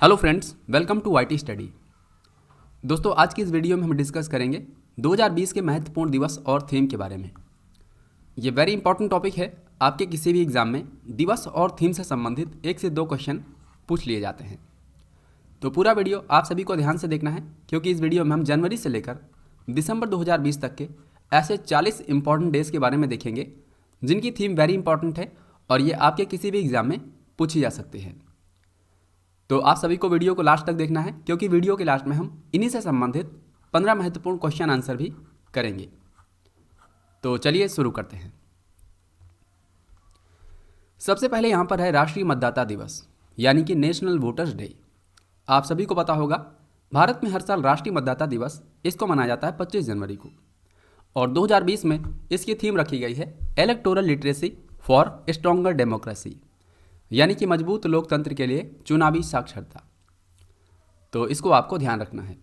Hello friends, welcome to IT study. दोस्तों, आज की इस वीडियो में हम डिस्कस करेंगे 2020 के महत्वपूर्ण दिवस और थीम के बारे में। ये वेरी इंपॉर्टेंट टॉपिक है। आपके किसी भी एग्जाम में दिवस और थीम से संबंधित 1 से 2 क्वेश्चन पूछ लिए जाते हैं। तो पूरा वीडियो आप सभी को ध्यान से देखना है, क्योंकि इस वीडियो में हम जनवरी से लेकर दिसंबर 2020 तक के ऐसे 40 इंपॉर्टेंट डेज के बारे में देखेंगे जिनकी थीम वेरी इंपॉर्टेंट है और ये आपके किसी भी एग्जाम में पूछी जा सकती है। तो आप सभी को वीडियो को लास्ट तक देखना है, क्योंकि वीडियो के लास्ट में हम इन्हीं से संबंधित 15 महत्वपूर्ण क्वेश्चन आंसर भी करेंगे। तो चलिए शुरू करते हैं। सबसे पहले यहाँ पर है राष्ट्रीय मतदाता दिवस, यानी कि नेशनल वोटर्स डे। आप सभी को पता होगा, भारत में हर साल राष्ट्रीय मतदाता दिवस इसको मनाया जाता है 25 जनवरी को, और 2020 में इसकी थीम रखी गई है electoral literacy for stronger democracy, यानी कि मजबूत लोकतंत्र के लिए चुनावी साक्षरता। तो इसको आपको ध्यान रखना है।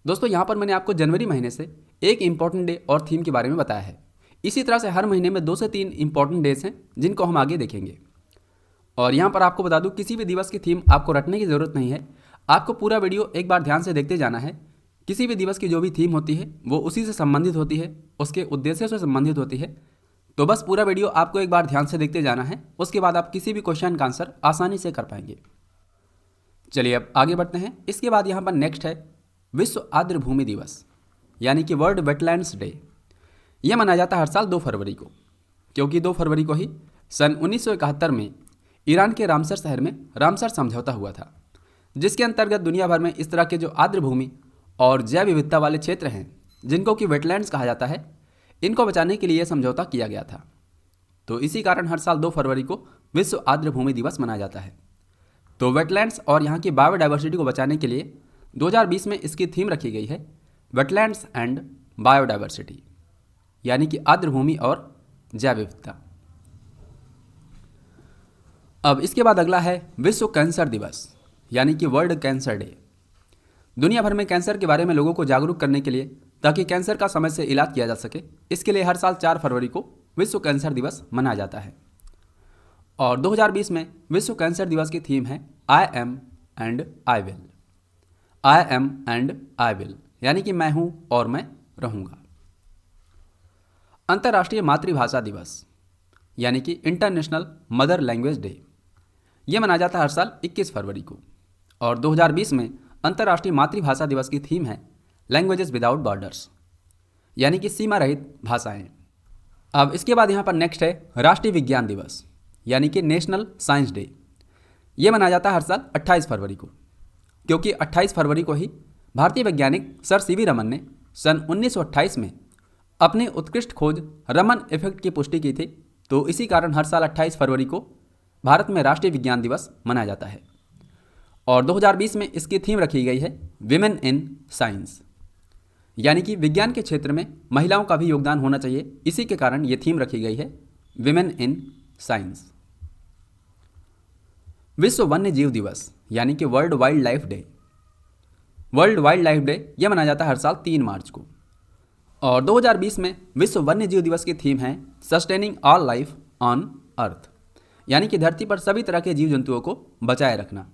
दोस्तों, यहाँ पर मैंने आपको जनवरी महीने से एक इंपॉर्टेंट डे और थीम के बारे में बताया है। इसी तरह से हर महीने में 2 से 3 इंपॉर्टेंट डेज हैं जिनको हम आगे देखेंगे। और यहाँ पर आपको बता दूँ, किसी भी दिवस की थीम आपको रटने की ज़रूरत नहीं है। आपको पूरा वीडियो एक बार ध्यान से देखते जाना है। किसी भी दिवस की जो भी थीम होती है वो उसी से संबंधित होती है, उसके उद्देश्य से संबंधित होती है। तो बस पूरा वीडियो आपको एक बार ध्यान से देखते जाना है, उसके बाद आप किसी भी क्वेश्चन का आंसर आसानी से कर पाएंगे। चलिए अब आगे बढ़ते हैं। इसके बाद यहाँ पर नेक्स्ट है विश्व आर्द्र भूमि दिवस, यानी कि वर्ल्ड वेटलैंड्स डे। यह मनाया जाता है हर साल 2 फरवरी को, क्योंकि 2 फरवरी को ही सन 1971 में ईरान के रामसर शहर में रामसर समझौता हुआ था, जिसके अंतर्गत दुनिया भर में इस तरह के जो आर्द्र भूमि और जैव विविधता वाले क्षेत्र हैं, जिनको कि वेटलैंड्स कहा जाता है, इनको बचाने के लिए यह समझौता किया गया था। तो इसी कारण हर साल 2 फरवरी को विश्व आर्द्र भूमि दिवस मनाया जाता है। तो वेटलैंड्स और यहाँ की बायोडाइवर्सिटी को बचाने के लिए 2020 में इसकी थीम रखी गई है वेटलैंड्स एंड बायोडाइवर्सिटी, यानी कि आर्द्र भूमि और जैव विविधता। अब इसके बाद अगला है विश्व कैंसर दिवस, यानी कि वर्ल्ड कैंसर डे। दुनिया भर में कैंसर के बारे में लोगों को जागरूक करने के लिए, ताकि कैंसर का समय से इलाज किया जा सके, इसके लिए हर साल 4 फरवरी को विश्व कैंसर दिवस मनाया जाता है। और 2020 में विश्व कैंसर दिवस की थीम है I M and I will. I am and I will, यानी कि मैं हूं और मैं रहूंगा। अंतर्राष्ट्रीय मातृभाषा दिवस, यानी कि इंटरनेशनल मदर लैंग्वेज डे। यह मनाया जाता है हर साल 21 फरवरी को, और 2020 में अंतर्राष्ट्रीय मातृभाषा दिवस की थीम है लैंग्वेजेस विदाउट बॉर्डर्स, यानी कि सीमा रहित भाषाएं। अब इसके बाद यहाँ पर नेक्स्ट है राष्ट्रीय विज्ञान दिवस, यानी कि नेशनल साइंस डे। यह मनाया जाता है हर साल 28 फरवरी को, क्योंकि 28 फरवरी को ही भारतीय वैज्ञानिक सर सीवी रमन ने सन 1928 में अपनी उत्कृष्ट खोज रमन इफेक्ट की पुष्टि की थी। तो इसी कारण हर साल 28 फरवरी को भारत में राष्ट्रीय विज्ञान दिवस मनाया जाता है। और 2020 में इसकी थीम रखी गई है विमेन इन साइंस, यानी कि विज्ञान के क्षेत्र में महिलाओं का भी योगदान होना चाहिए। इसी के कारण ये थीम रखी गई है विमेन इन साइंस। विश्व वन्य जीव दिवस, यानी कि world wild life day. World wild life day यह मनाया जाता है हर साल 3 मार्च को, और 2020 में विश्व वन्य जीव दिवस की थीम है sustaining all life on earth, यानी कि धरती पर सभी तरह के जीव जंतुओं को बचाए रखना।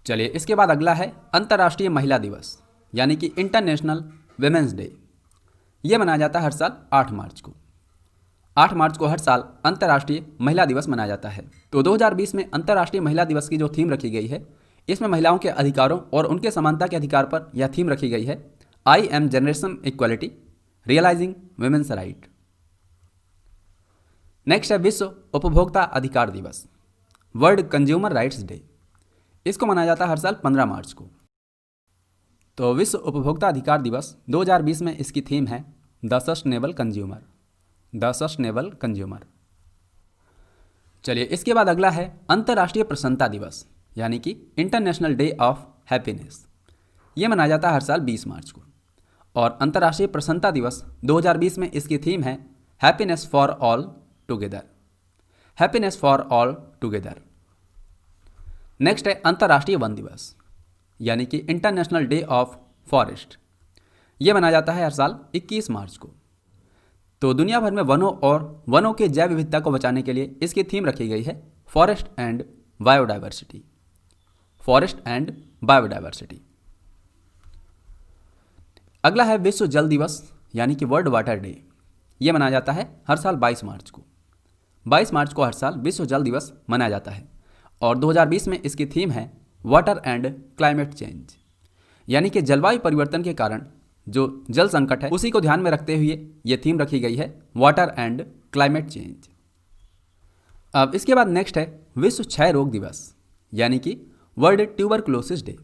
चलिए इसके बाद अगला है अंतर्राष्ट्रीय महिला दिवस, यानी कि इंटरनेशनल विमेंस डे। यह मनाया जाता है हर साल 8 मार्च को। 8 मार्च को हर साल अंतर्राष्ट्रीय महिला दिवस मनाया जाता है। तो 2020 में अंतर्राष्ट्रीय महिला दिवस की जो थीम रखी गई है, इसमें महिलाओं के अधिकारों और उनके समानता के अधिकार पर यह थीम रखी गई है I am generation equality realising women's right. Next है विश्व उपभोक्ता अधिकार दिवस, वर्ल्ड कंज्यूमर राइट्स डे। इसको मनाया जाता है हर साल 15 मार्च को। तो विश्व उपभोक्ता अधिकार दिवस 2020 में इसकी थीम है the sustainable consumer, the sustainable consumer. चलिए इसके बाद अगला है अंतर्राष्ट्रीय प्रसन्नता दिवस, यानी कि इंटरनेशनल डे ऑफ हैप्पीनेस। यह मनाया जाता है हर साल 20 मार्च को, और अंतर्राष्ट्रीय प्रसन्नता दिवस 2020 में इसकी थीम है happiness for all together, happiness for all together. Next है अंतर्राष्ट्रीय वन दिवस, यानी कि इंटरनेशनल डे ऑफ फॉरेस्ट। यह मनाया जाता है हर साल 21 मार्च को। तो दुनिया भर में वनों और वनों के जैव विविधता को बचाने के लिए इसकी थीम रखी गई है forest and biodiversity, forest and biodiversity. अगला है विश्व जल दिवस यानी कि वर्ल्ड वाटर डे। ये मनाया जाता है हर साल 22 मार्च को। 22 मार्च को हर साल विश्व जल दिवस मनाया जाता है और 2020 में इसकी थीम है वाटर एंड क्लाइमेट चेंज, यानी कि जलवायु परिवर्तन के कारण जो जल संकट है उसी को ध्यान में रखते हुए ये थीम रखी गई है वाटर एंड क्लाइमेट चेंज। अब इसके बाद नेक्स्ट है विश्व क्षय रोग दिवस यानी कि वर्ल्ड ट्यूबरकुलोसिस डे।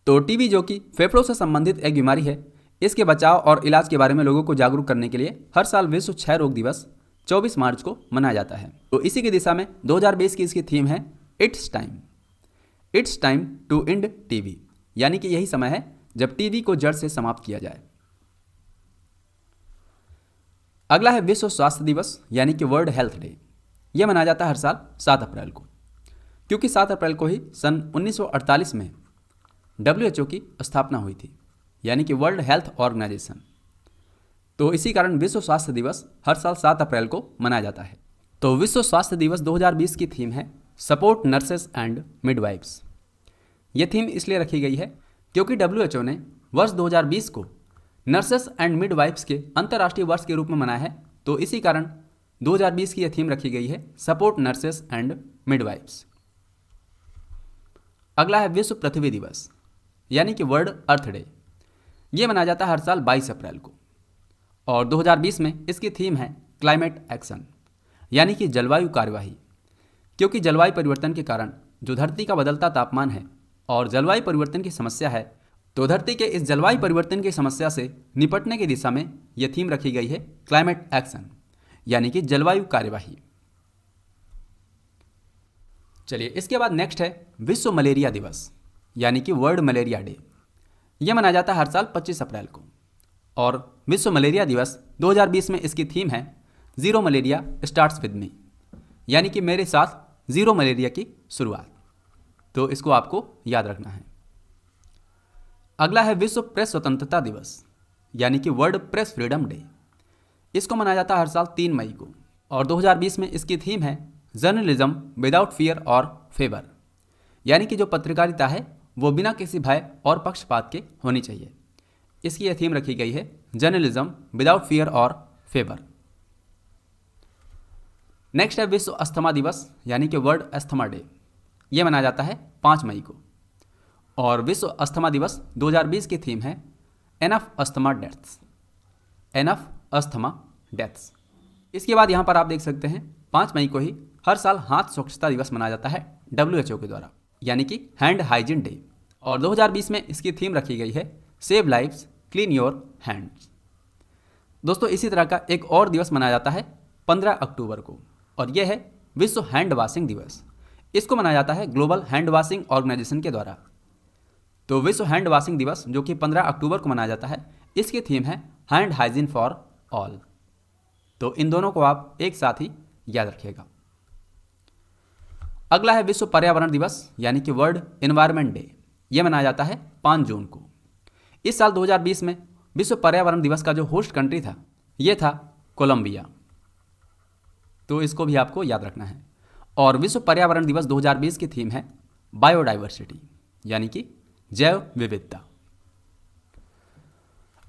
तो टीबी जो कि फेफड़ों से संबंधित एक बीमारी है, इसके बचाव और इलाज के बारे में लोगों को जागरूक करने के लिए हर साल विश्व क्षय रोग दिवस 24 मार्च को मनाया जाता है। तो इसी की दिशा में 2020 की इसकी थीम है it's time to end TB, यानी कि यही समय है जब टीबी को जड़ से समाप्त किया जाए। अगला है विश्व स्वास्थ्य दिवस यानी कि वर्ल्ड हेल्थ डे। यह मनाया जाता है हर साल 7 अप्रैल को, क्योंकि 7 अप्रैल को ही सन 1948 में WHO की स्थापना हुई थी, यानी कि वर्ल्ड हेल्थ ऑर्गेनाइजेशन। तो इसी कारण विश्व स्वास्थ्य दिवस हर साल 7 अप्रैल को मनाया जाता है। तो विश्व स्वास्थ्य दिवस 2020 की थीम है सपोर्ट नर्सेस एंड मिडवाइफ्स। ये थीम इसलिए रखी गई है क्योंकि WHO ने वर्ष 2020 को नर्सेस एंड मिडवाइफ्स के अंतर्राष्ट्रीय वर्ष के रूप में मनाया है। तो इसी कारण 2020 की यह थीम रखी गई है सपोर्ट नर्सेस एंड मिडवाइफ्स। अगला है विश्व पृथ्वी दिवस यानी कि वर्ल्ड अर्थ डे। ये मनाया जाता है हर साल 22 अप्रैल को और 2020 में इसकी थीम है क्लाइमेट एक्शन यानी कि जलवायु कार्यवाही, क्योंकि जलवायु परिवर्तन के कारण जो धरती का बदलता तापमान है और जलवायु परिवर्तन की समस्या है, तो धरती के इस जलवायु परिवर्तन की समस्या से निपटने की दिशा में यह थीम रखी गई है क्लाइमेट एक्शन यानी कि जलवायु कार्यवाही। चलिए इसके बाद नेक्स्ट है विश्व मलेरिया दिवस यानी कि वर्ल्ड मलेरिया डे। यह मनाया जाता है हर साल 25 अप्रैल को और विश्व मलेरिया दिवस 2020 में इसकी थीम है zero malaria starts with me, यानी कि मेरे साथ जीरो मलेरिया की शुरुआत। तो इसको आपको याद रखना है। अगला है विश्व प्रेस स्वतंत्रता दिवस यानी कि वर्ल्ड प्रेस फ्रीडम डे। इसको मनाया जाता है हर साल 3 मई को और 2020 में इसकी थीम है जर्नलिज्म विदाउट फियर और फेवर, यानी कि जो पत्रकारिता है वो बिना किसी भय और पक्षपात के होनी चाहिए। इसकी यह थीम रखी गई है जर्नलिज्म विदाउट फियर और फेवर। नेक्स्ट है विश्व अस्थमा दिवस यानी कि वर्ल्ड अस्थमा डे। यह मनाया जाता है 5 मई को और विश्व अस्थमा दिवस 2020 की थीम है एनफ अस्थमा डेथ्स। इसके बाद यहाँ पर आप देख सकते हैं 5 मई को ही हर साल हाथ स्वच्छता दिवस मनाया जाता है WHO के द्वारा, यानी कि हैंड हाइजीन डे, और 2020 में इसकी थीम रखी गई है save lives clean your hands. दोस्तों इसी तरह का एक और दिवस मनाया जाता है 15 अक्टूबर को और यह है विश्व हैंड वॉशिंग दिवस। इसको मनाया जाता है ग्लोबल हैंड वॉशिंग ऑर्गेनाइजेशन के द्वारा। तो विश्व हैंड वॉशिंग दिवस जो कि 15 अक्टूबर को मनाया जाता है, इसकी थीम है हैंड हाइजीन फॉर ऑल। तो इन दोनों को आप एक साथ ही याद रखिएगा। अगला है विश्व पर्यावरण दिवस यानी कि वर्ल्ड एनवायरनमेंट डे। यह मनाया जाता है 5 जून को। इस साल 2020 में विश्व पर्यावरण दिवस का जो होस्ट कंट्री था यह था कोलंबिया। तो इसको भी आपको याद रखना है। और विश्व पर्यावरण दिवस 2020 की थीम है बायोडाइवर्सिटी यानी कि जैव विविधता।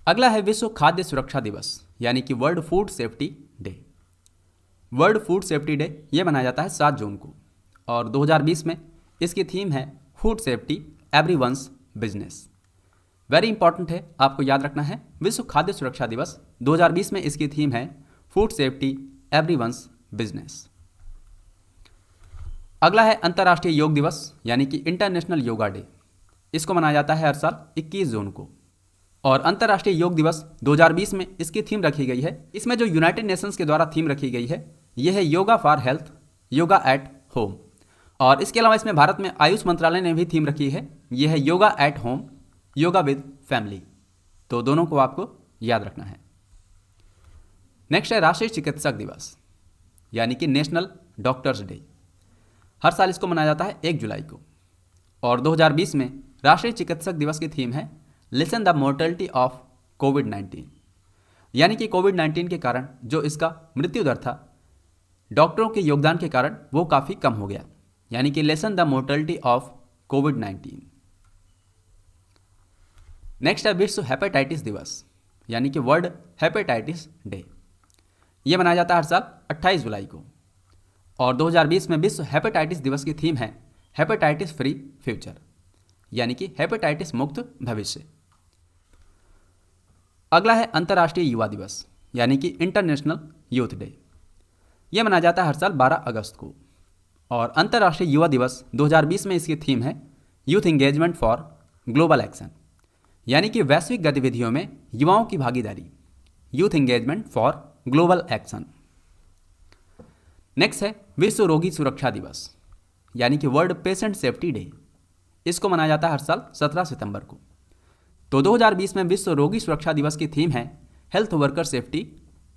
अगला है विश्व खाद्य सुरक्षा दिवस यानी कि world food safety day. World food safety day यह मनाया जाता है 7 जून को और 2020 में इसकी थीम है food safety everyone's business. Very important है, आपको याद रखना है। विश्व खाद्य सुरक्षा दिवस 2020 में इसकी थीम है फूड सेफ्टी एवरीवन्स बिजनेस। अगला है अंतर्राष्ट्रीय योग दिवस यानी कि इंटरनेशनल योगा डे। इसको मनाया जाता है हर साल 21 जून को और अंतर्राष्ट्रीय योग दिवस 2020 में इसकी थीम रखी गई है। इसमें जो यूनाइटेड नेशंस के द्वारा थीम रखी गई है यह है yoga for health, yoga at home. और इसके अलावा इसमें भारत में आयुष मंत्रालय ने भी थीम रखी है, यह है yoga at home, yoga with family. तो दोनों को आपको याद रखना है। नेक्स्ट है राष्ट्रीय चिकित्सक दिवस यानी कि नेशनल डॉक्टर्स डे। हर साल इसको मनाया जाता है 1 जुलाई को और 2020 में राष्ट्रीय चिकित्सक दिवस की थीम है लिसन द मोर्टेलिटी ऑफ कोविड-19, यानी कि कोविड-19 के कारण जो इसका मृत्यु दर था, डॉक्टरों के योगदान के कारण वो काफ़ी कम हो गया। यानी कि lesson the mortality of covid. Next है विश्व हेपेटाइटिस दिवस, यानी कि वर्ल्ड हेपेटाइटिस डे। ये मनाया जाता है हर साल 28 जुलाई को। और 2020 में विश्व हेपेटाइटिस दिवस की थीम है हेपेटाइटिस फ्री फ्यूचर, यानी कि हेपेटाइटिस मुक्त भविष्य। अगला है अंतर्राष्ट्रीय युवा दिवस, यानी कि इंटरनेशनल यूथ डे। यह मनाया जाता है हर साल 12 अगस्त को। और अंतर्राष्ट्रीय युवा दिवस 2020 में इसकी थीम है youth engagement for global action, यानी कि वैश्विक गतिविधियों में युवाओं की भागीदारी, youth engagement for global action. Next है विश्व रोगी सुरक्षा दिवस, यानी कि वर्ल्ड पेशेंट सेफ्टी डे। इसको मनाया जाता है हर साल 17 सितंबर को। तो 2020 में विश्व रोगी सुरक्षा दिवस की थीम है health worker safety,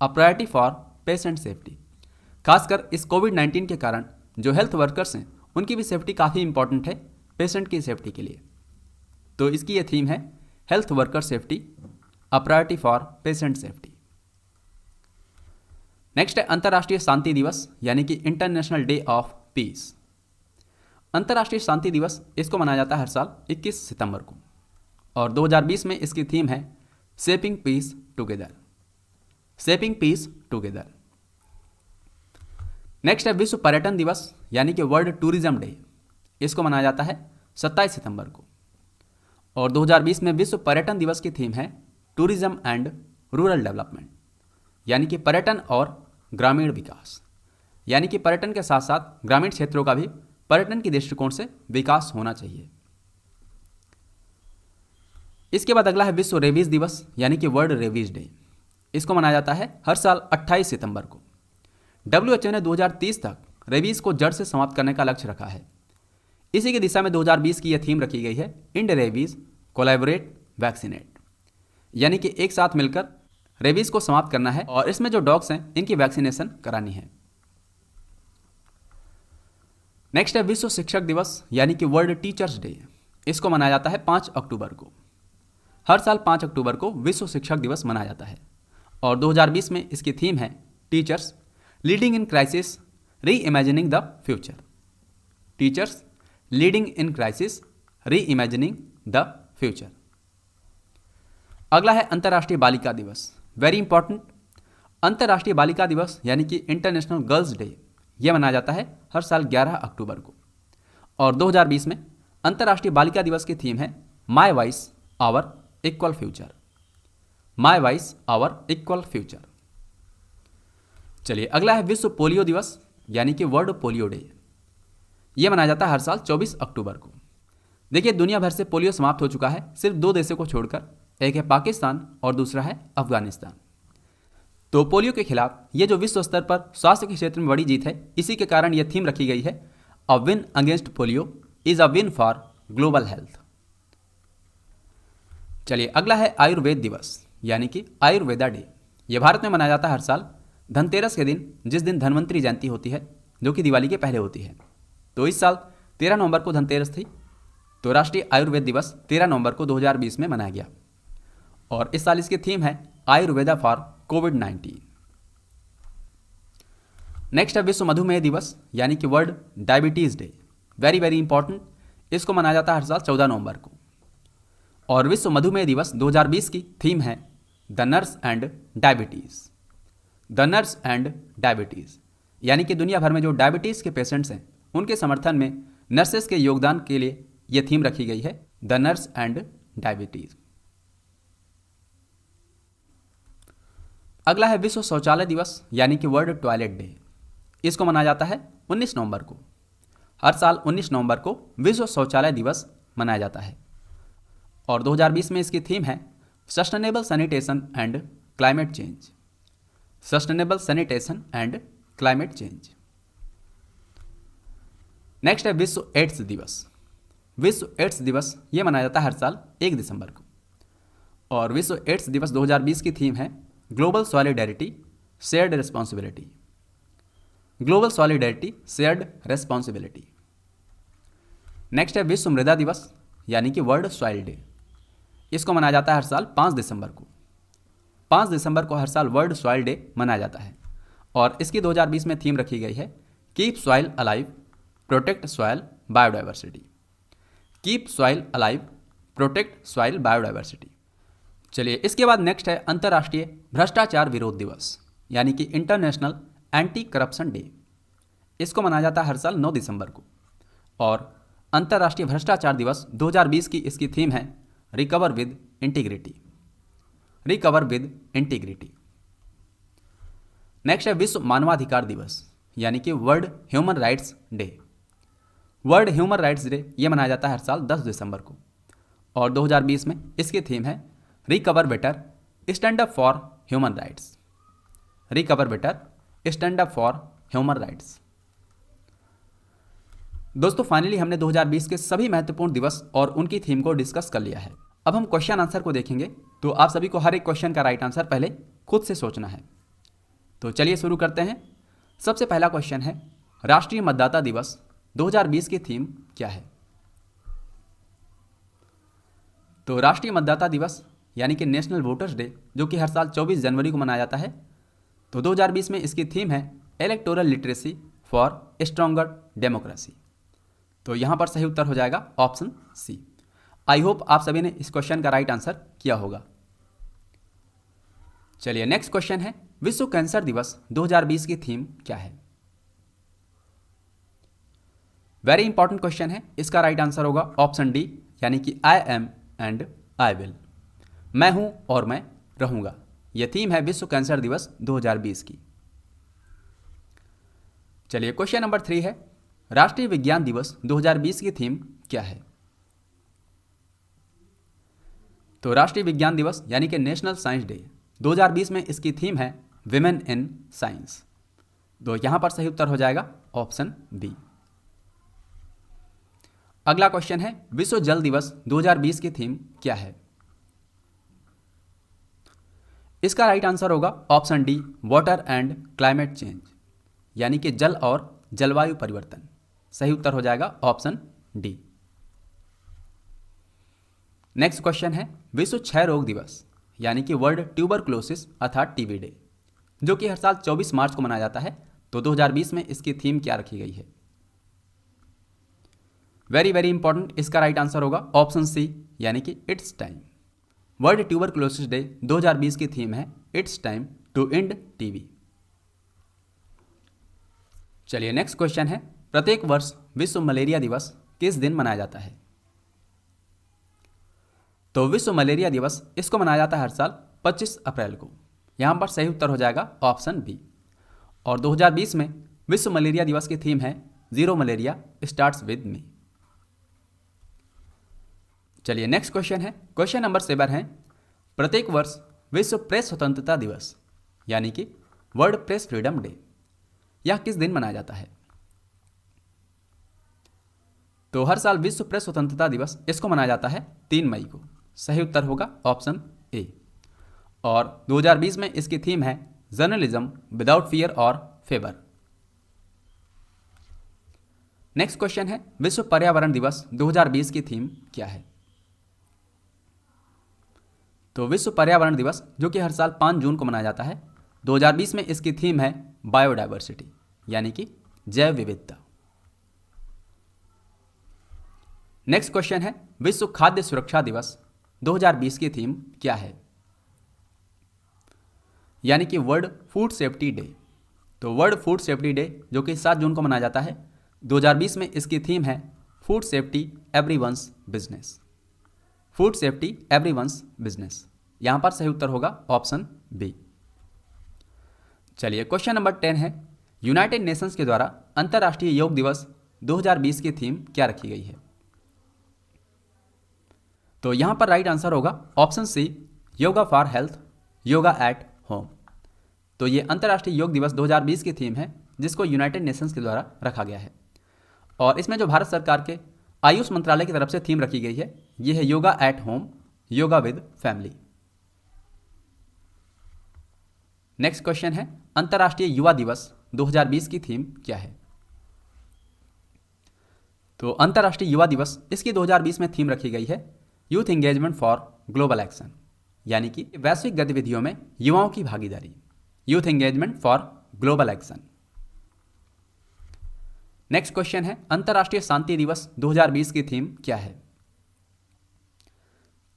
a priority for patient safety. खासकर इस कोविड-19 के कारण जो हेल्थ वर्कर्स हैं उनकी भी सेफ्टी काफ़ी इंपॉर्टेंट है पेशेंट की सेफ्टी के लिए। तो इसकी ये थीम है health worker safety, a priority for patient safety. Next है अंतर्राष्ट्रीय शांति दिवस, यानी कि इंटरनेशनल डे ऑफ पीस। अंतर्राष्ट्रीय शांति दिवस इसको मनाया जाता है हर साल 21 सितंबर को। और 2020 में इसकी थीम है shaping peace together, shaping peace together. Next है विश्व पर्यटन दिवस, यानी कि वर्ल्ड टूरिज्म डे। इसको मनाया जाता है 27 सितंबर को। और 2020 में विश्व पर्यटन दिवस की थीम है टूरिज्म एंड रूरल डेवलपमेंट, यानी कि पर्यटन और ग्रामीण विकास, यानी कि पर्यटन के साथ साथ ग्रामीण क्षेत्रों का भी पर्यटन के दृष्टिकोण से विकास होना चाहिए। इसके बाद अगला है विश्व रेबीज दिवस, यानी कि वर्ल्ड रेबीज डे। इसको मनाया जाता है हर साल 28 सितंबर को। WHO ने 2030 तक रेबीज को जड़ से समाप्त करने का लक्ष्य रखा है। इसी की दिशा में 2020 की यह थीम रखी गई है इंड रेबीज कोलैबोरेट वैक्सीनेट, यानी कि एक साथ मिलकर रेबीज को समाप्त करना है और इसमें जो डॉग्स हैं इनकी वैक्सीनेशन करानी है। नेक्स्ट है विश्व शिक्षक दिवस, यानी कि वर्ल्ड टीचर्स डे। इसको मनाया जाता है 5 अक्टूबर को। हर साल 5 अक्टूबर को विश्व शिक्षक दिवस मनाया जाता है। और 2020 में इसकी थीम है टीचर्स लीडिंग इन क्राइसिस री imagining the future, teachers leading in crisis री इमेजिनिंग द फ्यूचर। अगला है अंतर्राष्ट्रीय बालिका दिवस, वेरी इंपॉर्टेंट। अंतर्राष्ट्रीय बालिका दिवस यानी कि इंटरनेशनल गर्ल्स डे, यह मनाया जाता है हर साल 11 अक्टूबर को। और 2020 में अंतर्राष्ट्रीय बालिका दिवस की थीम है my voice our equal future, my voice our equal future. चलिए अगला है विश्व पोलियो दिवस, यानी कि वर्ल्ड पोलियो डे। यह मनाया जाता है हर साल 24 अक्टूबर को। देखिए दुनिया भर से पोलियो समाप्त हो चुका है, सिर्फ 2 देशों को छोड़कर, एक है पाकिस्तान और दूसरा है अफगानिस्तान। तो पोलियो के खिलाफ ये जो विश्व स्तर पर स्वास्थ्य के क्षेत्र में बड़ी जीत है, इसी के कारण यह थीम रखी गई है a win against polio is a win for global health. चलिए अगला है आयुर्वेद दिवस, यानी कि आयुर्वेदा डे। यह भारत में मनाया जाता है हर साल धनतेरस के दिन, जिस दिन धन्वंतरी जयंती होती है, जो कि दिवाली के पहले होती है। तो इस साल 13 नवंबर को धनतेरस थी, तो राष्ट्रीय आयुर्वेद दिवस 13 नवंबर को 2020 में मनाया गया। और इस साल इसकी थीम है आयुर्वेदा फॉर कोविड-19। नेक्स्ट है विश्व मधुमेह दिवस, यानी कि world diabetes day, very very important. इसको मनाया जाता है हर साल 14 नवंबर को। और विश्व मधुमेह दिवस 2020 की थीम है the nurse and diabetes, the nurse and diabetes, यानी कि दुनिया भर में जो डायबिटीज के पेशेंट्स हैं उनके समर्थन में नर्सेस के योगदान के लिए यह थीम रखी गई है द नर्स एंड डायबिटीज। अगला है विश्व शौचालय दिवस, यानी कि वर्ल्ड टॉयलेट डे। इसको मनाया जाता है 19 नवंबर को। हर साल 19 नवंबर को विश्व शौचालय दिवस मनाया जाता है। और 2020 में इसकी थीम है sustainable sanitation and climate change, sustainable sanitation and climate change. Next है विश्व एड्स दिवस। विश्व एड्स दिवस ये मनाया जाता है हर साल 1 दिसंबर को। और विश्व एड्स दिवस 2020 की थीम है global solidarity shared responsibility, global solidarity shared responsibility. Next है विश्व मृदा दिवस, यानी कि वर्ल्ड सॉइल डे। इसको मनाया जाता है हर साल 5 दिसंबर को। 5 दिसंबर को हर साल वर्ल्ड सॉइल डे मनाया जाता है। और इसकी 2020 में थीम रखी गई है keep soil alive protect soil biodiversity. Keep soil alive, protect soil biodiversity. चलिए इसके बाद नेक्स्ट है अंतर्राष्ट्रीय भ्रष्टाचार विरोध दिवस, यानी कि इंटरनेशनल एंटी करप्शन डे। इसको मनाया जाता है हर साल 9 दिसंबर को। और अंतर्राष्ट्रीय भ्रष्टाचार दिवस 2020 की इसकी थीम है recover with integrity, recover with integrity. Next है विश्व मानवाधिकार दिवस, यानी कि world human rights day. World human rights day ये मनाया जाता है हर साल 10 दिसंबर को। और 2020 में इसकी थीम है recover better, stand up for human rights, recover better, stand up for human rights. दोस्तों फाइनली हमने 2020 के सभी महत्वपूर्ण दिवस और उनकी थीम को डिस्कस कर लिया है। अब हम क्वेश्चन आंसर को देखेंगे, तो आप सभी को हर एक क्वेश्चन का राइट आंसर पहले खुद से सोचना है। तो चलिए शुरू करते हैं। सबसे पहला क्वेश्चन है राष्ट्रीय मतदाता दिवस 2020 की थीम क्या है? तो राष्ट्रीय मतदाता दिवस यानी कि नेशनल वोटर्स डे, जो कि हर साल 24 जनवरी को मनाया जाता है, तो 2020 में इसकी थीम है electoral literacy for stronger democracy. तो यहाँ पर सही उत्तर हो जाएगा ऑप्शन सी। आई होप आप सभी ने इस क्वेश्चन का राइट आंसर किया होगा। चलिए नेक्स्ट क्वेश्चन है विश्व कैंसर दिवस 2020 की थीम क्या है? वेरी इंपॉर्टेंट क्वेश्चन है। इसका राइट आंसर होगा ऑप्शन डी, यानी कि I am and I will, मैं हूं और मैं रहूंगा। यह थीम है विश्व कैंसर दिवस 2020 की। चलिए क्वेश्चन नंबर 3 है राष्ट्रीय विज्ञान दिवस 2020 की थीम क्या है? तो राष्ट्रीय विज्ञान दिवस यानी कि नेशनल साइंस डे 2020 में इसकी थीम है विमेन इन साइंस। तो यहां पर सही उत्तर हो जाएगा ऑप्शन बी। अगला क्वेश्चन है विश्व जल दिवस 2020 की थीम क्या है? इसका राइट आंसर होगा option D, water and climate change, यानी कि जल और जलवायु परिवर्तन। सही उत्तर हो जाएगा ऑप्शन डी। नेक्स्ट क्वेश्चन है विश्व क्षय रोग दिवस, यानी कि वर्ल्ड ट्यूबरक्लोसिस अर्थात टीबी डे, जो कि हर साल 24 मार्च को मनाया जाता है। तो 2020 में इसकी थीम क्या रखी गई है? वेरी वेरी इंपॉर्टेंट, इसका राइट आंसर होगा ऑप्शन सी, यानी कि it's time. World tuberculosis day 2020 की थीम है it's time to end TB. चलिए नेक्स्ट क्वेश्चन है प्रत्येक वर्ष विश्व मलेरिया दिवस किस दिन मनाया जाता है? तो विश्व मलेरिया दिवस इसको मनाया जाता है हर साल 25 अप्रैल को। यहां पर सही उत्तर हो जाएगा ऑप्शन बी। और 2020 में विश्व मलेरिया दिवस की थीम है zero malaria starts with me. चलिए नेक्स्ट क्वेश्चन है क्वेश्चन नंबर 7 है प्रत्येक वर्ष विश्व प्रेस स्वतंत्रता दिवस, यानी कि वर्ल्ड प्रेस फ्रीडम डे, यह किस दिन मनाया जाता है? तो हर साल विश्व प्रेस स्वतंत्रता दिवस इसको मनाया जाता है 3 मई को। सही उत्तर होगा ऑप्शन ए। और 2020 में इसकी थीम है जर्नलिज्म विदाउट फियर और फेवर। नेक्स्ट क्वेश्चन है विश्व पर्यावरण दिवस 2020 की थीम क्या है? तो विश्व पर्यावरण दिवस, जो कि हर साल 5 जून को मनाया जाता है, 2020 में इसकी थीम है बायोडाइवर्सिटी, यानी कि जैव विविधता। नेक्स्ट क्वेश्चन है विश्व खाद्य सुरक्षा दिवस 2020 की थीम क्या है? यानी कि वर्ल्ड फूड सेफ्टी डे। तो वर्ल्ड फूड सेफ्टी डे, जो कि 7 जून को मनाया जाता है, 2020 में इसकी थीम है food safety everyone's business, food safety everyone's business. यहां पर सही उत्तर होगा ऑप्शन बी। चलिए क्वेश्चन नंबर 10 है यूनाइटेड नेशंस के द्वारा अंतर्राष्ट्रीय योग दिवस 2020 की थीम क्या रखी गई है? तो यहां पर राइट आंसर होगा option C, yoga for health, yoga at home. तो ये अंतर्राष्ट्रीय योग दिवस 2020 की थीम है, जिसको यूनाइटेड नेशंस के द्वारा रखा गया है। और इसमें जो भारत सरकार के आयुष मंत्रालय की तरफ से थीम रखी गई है, यह है yoga at home, yoga with family. Next question है अंतर्राष्ट्रीय युवा दिवस 2020 की थीम क्या है? तो अंतर्राष्ट्रीय युवा दिवस इसकी 2020 में थीम रखी गई है youth engagement for global action, यानी कि वैश्विक गतिविधियों में युवाओं की भागीदारी, youth engagement for global action. Next question है अंतर्राष्ट्रीय शांति दिवस 2020 की थीम क्या है?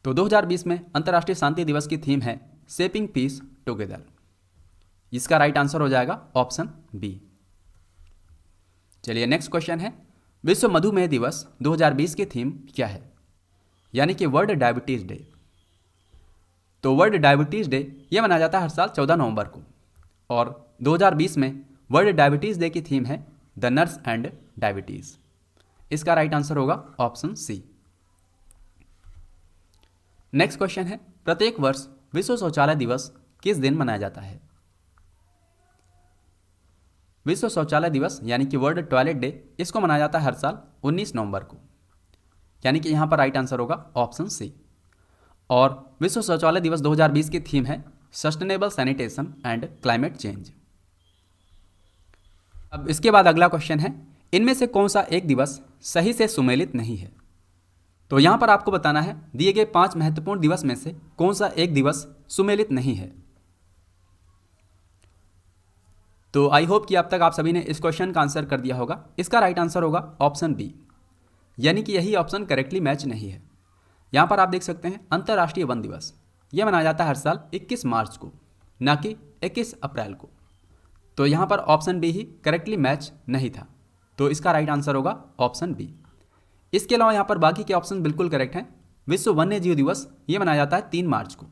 तो 2020 में अंतर्राष्ट्रीय शांति दिवस की थीम है शेपिंग पीस टुगेदर। इसका राइट आंसर हो जाएगा ऑप्शन बी। चलिए नेक्स्ट क्वेश्चन है विश्व मधुमेह दिवस 2020 की थीम क्या है? यानी कि वर्ल्ड डायबिटीज डे। तो वर्ल्ड डायबिटीज डे यह मनाया जाता है हर साल 14 नवंबर को, और 2020 में वर्ल्ड डायबिटीज डे की थीम है द नर्स एंड डायबिटीज। इसका राइट आंसर होगा ऑप्शन सी। नेक्स्ट क्वेश्चन है प्रत्येक वर्ष विश्व शौचालय दिवस किस दिन मनाया जाता है? विश्व शौचालय दिवस यानी कि वर्ल्ड टॉयलेट डे, इसको मनाया जाता है हर साल 19 नवंबर को, यानी कि यहां पर राइट आंसर होगा ऑप्शन सी। और विश्व शौचालय दिवस 2020 की थीम है sustainable sanitation and climate change. अब इसके बाद अगला क्वेश्चन है इनमें से कौन सा एक दिवस सही से सुमेलित नहीं है? तो यहां पर आपको बताना है दिए गए 5 महत्वपूर्ण दिवस में से कौन सा एक दिवस सुमेलित नहीं है। तो आई होप कि अब तक आप सभी ने इस क्वेश्चन का आंसर कर दिया होगा। इसका राइट आंसर होगा ऑप्शन बी, यानी कि यही ऑप्शन करेक्टली मैच नहीं है। यहां पर आप देख सकते हैं अंतर्राष्ट्रीय वन दिवस यह मनाया जाता है हर साल 21 मार्च को, ना कि 21 अप्रैल को। तो यहां पर ऑप्शन बी ही करेक्टली मैच नहीं था, तो इसका राइट आंसर होगा ऑप्शन बी। इसके अलावा यहां पर बाकी के ऑप्शन बिल्कुल करेक्ट हैं। विश्व वन्य जीव दिवस ये मनाया जाता है 3 मार्च को।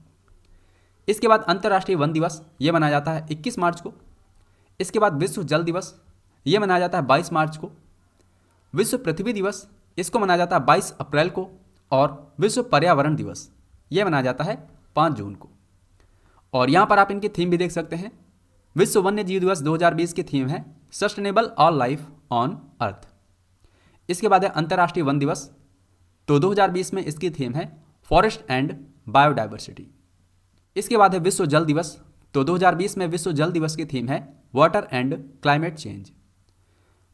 इसके बाद अंतर्राष्ट्रीय वन दिवस ये मनाया जाता है 21 मार्च को। इसके बाद विश्व जल दिवस ये मनाया जाता है 22 मार्च को। विश्व पृथ्वी दिवस इसको मनाया जाता है 22 अप्रैल को। और विश्व पर्यावरण दिवस ये मनाया जाता है 5 जून को। और यहाँ पर आप इनकी थीम भी देख सकते हैं। विश्व वन्य जीव दिवस 2020 की थीम है sustainable all life on earth. इसके बाद है अंतर्राष्ट्रीय वन दिवस, तो 2020 में इसकी थीम है फॉरेस्ट एंड बायोडाइवर्सिटी। इसके बाद है विश्व जल दिवस, तो 2020 में विश्व जल दिवस की थीम है वाटर एंड क्लाइमेट चेंज।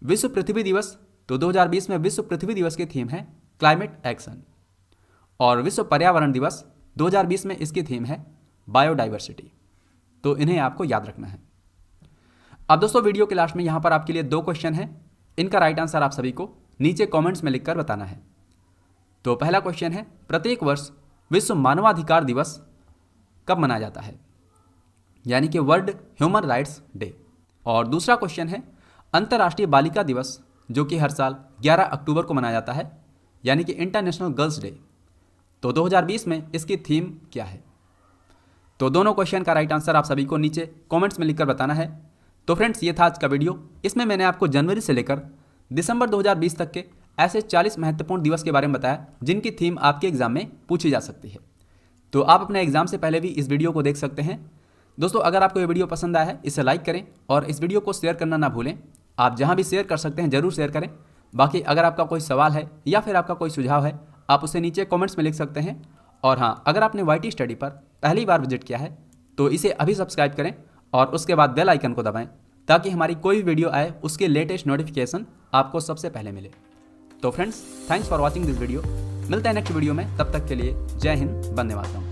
विश्व पृथ्वी दिवस, तो 2020 में विश्व पृथ्वी दिवस की थीम है क्लाइमेट एक्शन। और विश्व पर्यावरण दिवस 2020 में इसकी थीम है बायोडाइवर्सिटी। तो इन्हें आपको याद रखना है। अब दोस्तों वीडियो के लास्ट में यहाँ पर आपके लिए 2 क्वेश्चन हैं। इनका राइट आंसर आप सभी को नीचे कमेंट्स में लिखकर बताना है। तो पहला क्वेश्चन है प्रत्येक वर्ष विश्व मानवाधिकार दिवस कब मनाया जाता है? यानी कि वर्ल्ड ह्यूमन राइट्स डे। और दूसरा क्वेश्चन है अंतर्राष्ट्रीय बालिका दिवस, जो कि हर साल 11 अक्टूबर को मनाया जाता है, यानी कि इंटरनेशनल गर्ल्स डे। तो 2020 में इसकी थीम क्या है? तो दोनों क्वेश्चन का राइट आंसर आप सभी को नीचे कमेंट्स में लिखकर बताना है। तो फ्रेंड्स ये था आज का वीडियो। इसमें मैंने आपको जनवरी से लेकर दिसंबर 2020 तक के ऐसे 40 महत्वपूर्ण दिवस के बारे में बताया जिनकी थीम आपके एग्जाम में पूछी जा सकती है। तो आप अपने एग्जाम से पहले भी इस वीडियो को देख सकते हैं। दोस्तों अगर आपको ये वीडियो पसंद आया है इसे लाइक करें और इस वीडियो को शेयर करना ना भूलें। आप जहाँ भी शेयर कर सकते हैं ज़रूर शेयर करें। बाकी अगर आपका कोई सवाल है या फिर आपका कोई सुझाव है आप उसे नीचे कमेंट्स में लिख सकते हैं। और हाँ, अगर आपने YT स्टडी पर पहली बार विजिट किया है तो इसे अभी सब्सक्राइब करें और उसके बाद बेल आइकन को दबाएं ताकि हमारी कोई भी वीडियो आए उसके लेटेस्ट नोटिफिकेशन आपको सबसे पहले मिले। तो friends thanks for watching this video. मिलते हैं नेक्स्ट वीडियो में, तब तक के लिए जय हिंद, वंदे मातरम।